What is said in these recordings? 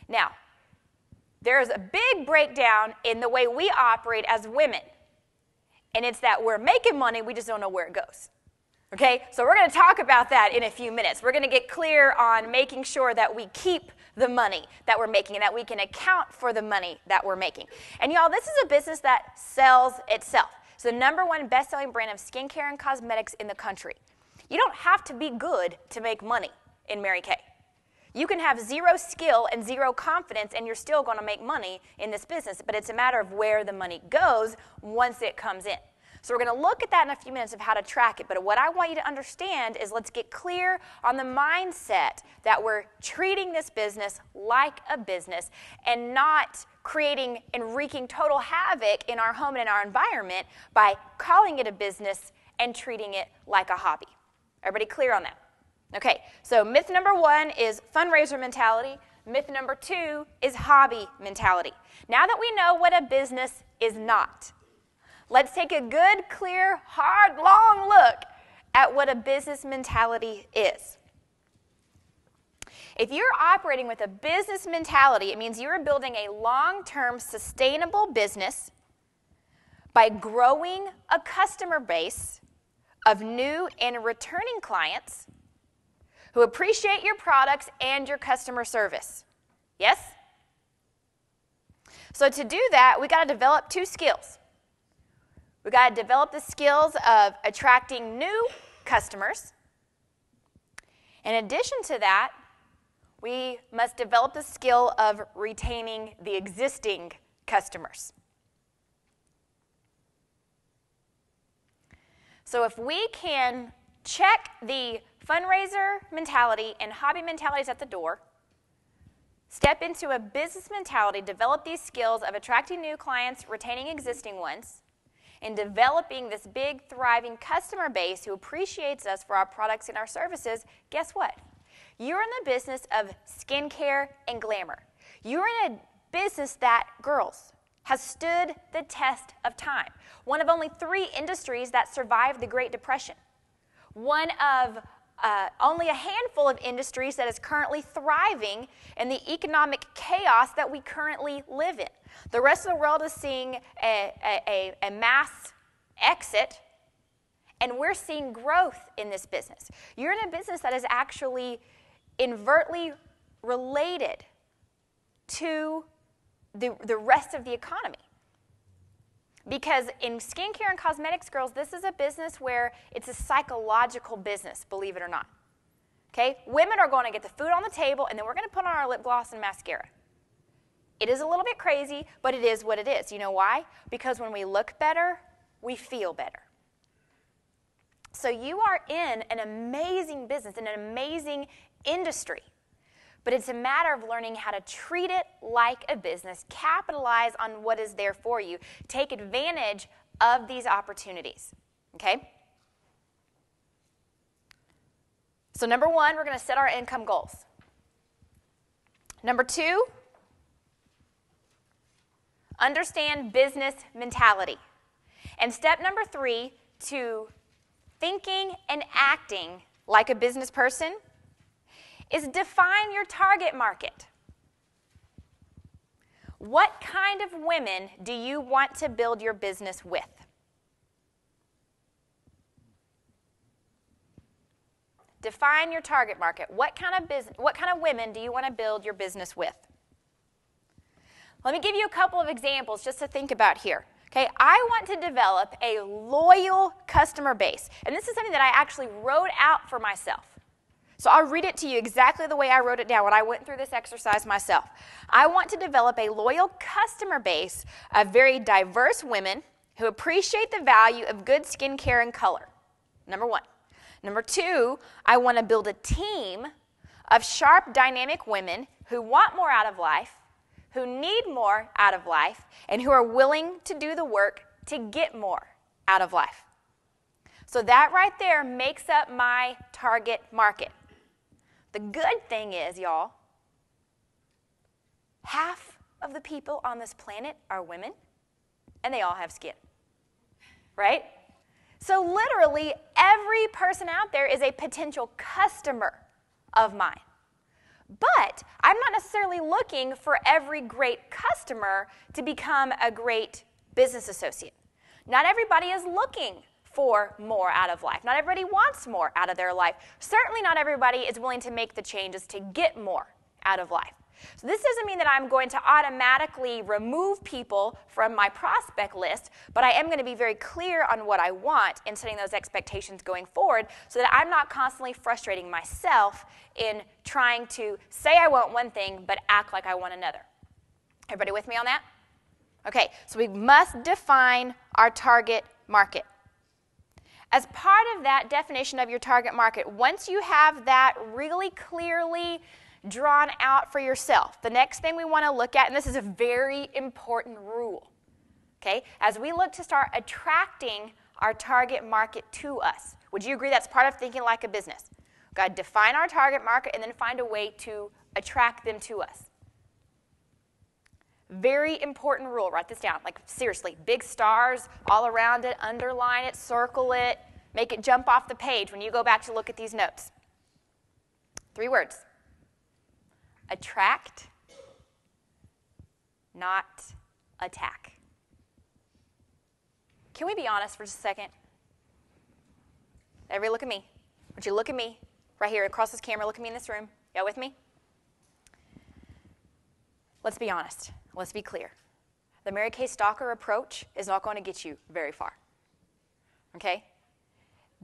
Now, there's a big breakdown in the way we operate as women. And it's that we're making money, we just don't know where it goes. Okay? So we're going to talk about that in a few minutes. We're going to get clear on making sure that we keep the money that we're making and that we can account for the money that we're making. And y'all, this is a business that sells itself. It's the #1 best-selling brand of skincare and cosmetics in the country. You don't have to be good to make money in Mary Kay. You can have zero skill and zero confidence and you're still going to make money in this business, but it's a matter of where the money goes once it comes in. So we're going to look at that in a few minutes of how to track it, but what I want you to understand is let's get clear on the mindset that we're treating this business like a business and not creating and wreaking total havoc in our home and in our environment by calling it a business and treating it like a hobby. Everybody clear on that? Okay, so myth #1 is fundraiser mentality. Myth #2 is hobby mentality. Now that we know what a business is not, let's take a good, clear, hard, long look at what a business mentality is. If you're operating with a business mentality, it means you're building a long-term sustainable business by growing a customer base of new and returning clients who appreciate your products and your customer service. Yes? So to do that, we got to develop 2 skills. We got to develop the skills of attracting new customers. In addition to that, we must develop the skill of retaining the existing customers. So if we can check the fundraiser mentality and hobby mentalities at the door, step into a business mentality, develop these skills of attracting new clients, retaining existing ones, and developing this big, thriving customer base who appreciates us for our products and our services, guess what? You're in the business of skincare and glamour. You're in a business that, girls, has stood the test of time. One of only 3 industries that survived the Great Depression. One of only a handful of industries that is currently thriving in the economic chaos that we currently live in. The rest of the world is seeing a mass exit, and we're seeing growth in this business. You're in a business that is actually inversely related to the rest of the economy. Because in skincare and cosmetics, girls, this is a business where it's a psychological business, believe it or not. Okay? Women are going to get the food on the table, and then we're going to put on our lip gloss and mascara. It is a little bit crazy, but it is what it is. You know why? Because when we look better, we feel better. So you are in an amazing business, in an amazing industry. But it's a matter of learning how to treat it like a business, capitalize on what is there for you, take advantage of these opportunities, okay? So #1, we're going to set our income goals. #2, understand business mentality. And step #3 to thinking and acting like a business person is define your target market. What kind of women do you want to build your business with? Define your target market. What kind of women do you want to build your business with? Let me give you a couple of examples just to think about here. Okay, I want to develop a loyal customer base. And this is something that I actually wrote out for myself. So I'll read it to you exactly the way I wrote it down when I went through this exercise myself. I want to develop a loyal customer base of very diverse women who appreciate the value of good skincare and color. #1. #2, I want to build a team of sharp, dynamic women who want more out of life, who need more out of life, and who are willing to do the work to get more out of life. So that right there makes up my target market. The good thing is, y'all, half of the people on this planet are women, and they all have skin, right? So literally, every person out there is a potential customer of mine. But I'm not necessarily looking for every great customer to become a great business associate. Not everybody is looking for more out of life. Not everybody wants more out of their life. Certainly not everybody is willing to make the changes to get more out of life. So this doesn't mean that I'm going to automatically remove people from my prospect list, but I am going to be very clear on what I want and setting those expectations going forward so that I'm not constantly frustrating myself in trying to say I want one thing but act like I want another. Everybody with me on that? Okay, so we must define our target market. As part of that definition of your target market, once you have that really clearly drawn out for yourself, the next thing we want to look at, and this is a very important rule, okay, as we look to start attracting our target market to us. Would you agree that's part of thinking like a business? We've got to define our target market and then find a way to attract them to us. Very important rule. Write this down. Like, seriously, big stars all around it, underline it, circle it, make it jump off the page when you go back to look at these notes. 3 words. Attract, not attack. Can we be honest for just a second? Everybody look at me. I want you to look at me right here across this camera. Look at me in this room. Y'all with me? Let's be honest. Let's be clear. The Mary Kay Stalker approach is not going to get you very far. Okay?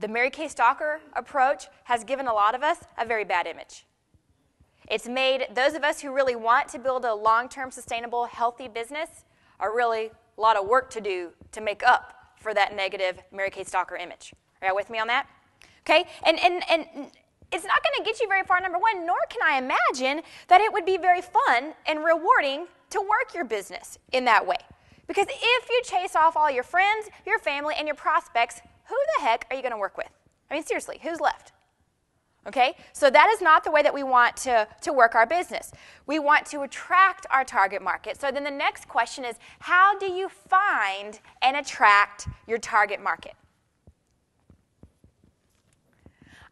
The Mary Kay Stalker approach has given a lot of us a very bad image. It's made those of us who really want to build a long-term, sustainable, healthy business are really a lot of work to do to make up for that negative Mary Kay Stalker image. Are you with me on that? Okay? And it's not going to get you very far, number one, nor can I imagine that it would be very fun and rewarding to work your business in that way. Because if you chase off all your friends, your family, and your prospects, who the heck are you going to work with? I mean, seriously, who's left? Okay? So that is not the way that we want to work our business. We want to attract our target market. So then the next question is, how do you find and attract your target market?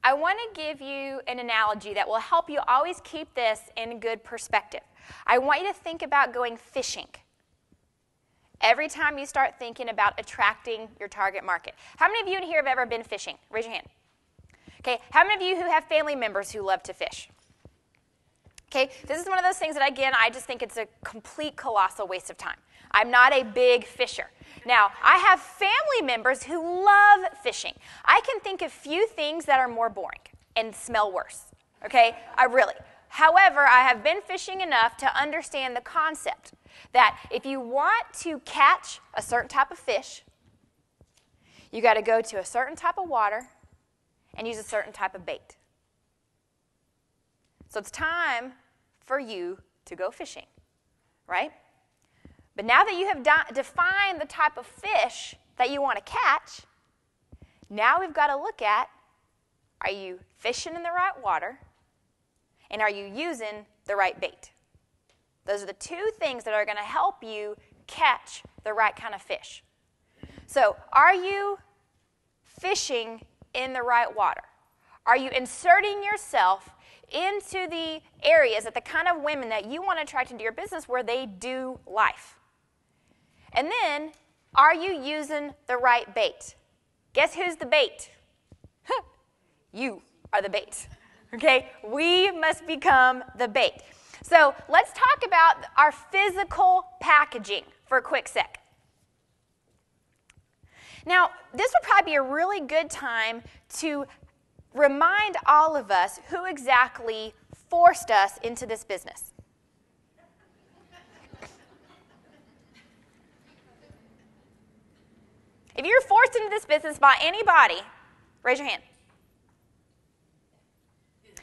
I want to give you an analogy that will help you always keep this in good perspective. I want you to think about going fishing every time you start thinking about attracting your target market. How many of you in here have ever been fishing? Raise your hand. Okay, how many of you who have family members who love to fish? Okay, this is one of those things that, again, I just think it's a complete colossal waste of time. I'm not a big fisher. Now, I have family members who love fishing. I can think of few things that are more boring and smell worse. Okay, However, I have been fishing enough to understand the concept that if you want to catch a certain type of fish, you got to go to a certain type of water and use a certain type of bait. So it's time for you to go fishing, right? But now that you have defined the type of fish that you want to catch, now we've got to look at, are you fishing in the right water, and are you using the right bait? Those are the 2 things that are going to help you catch the right kind of fish. So, are you fishing in the right water? Are you inserting yourself into the areas that the kind of women that you want to attract into your business where they do life? And then, are you using the right bait? Guess who's the bait? You are the bait. Okay? We must become the bait. So let's talk about our physical packaging for a quick sec. Now, this would probably be a really good time to remind all of us who exactly forced us into this business. If you're forced into this business by anybody, raise your hand.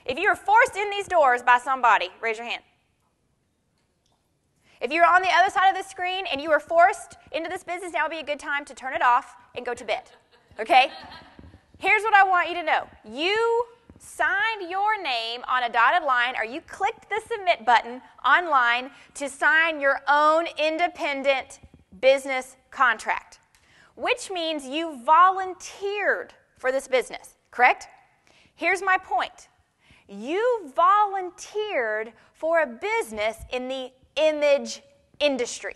If you were forced in these doors by somebody, raise your hand. If you're on the other side of the screen and you were forced into this business, now would be a good time to turn it off and go to bed. Okay? Here's what I want you to know. You signed your name on a dotted line, or you clicked the submit button online to sign your own independent business contract, which means you volunteered for this business, correct? Here's my point. You volunteered for a business in the image industry.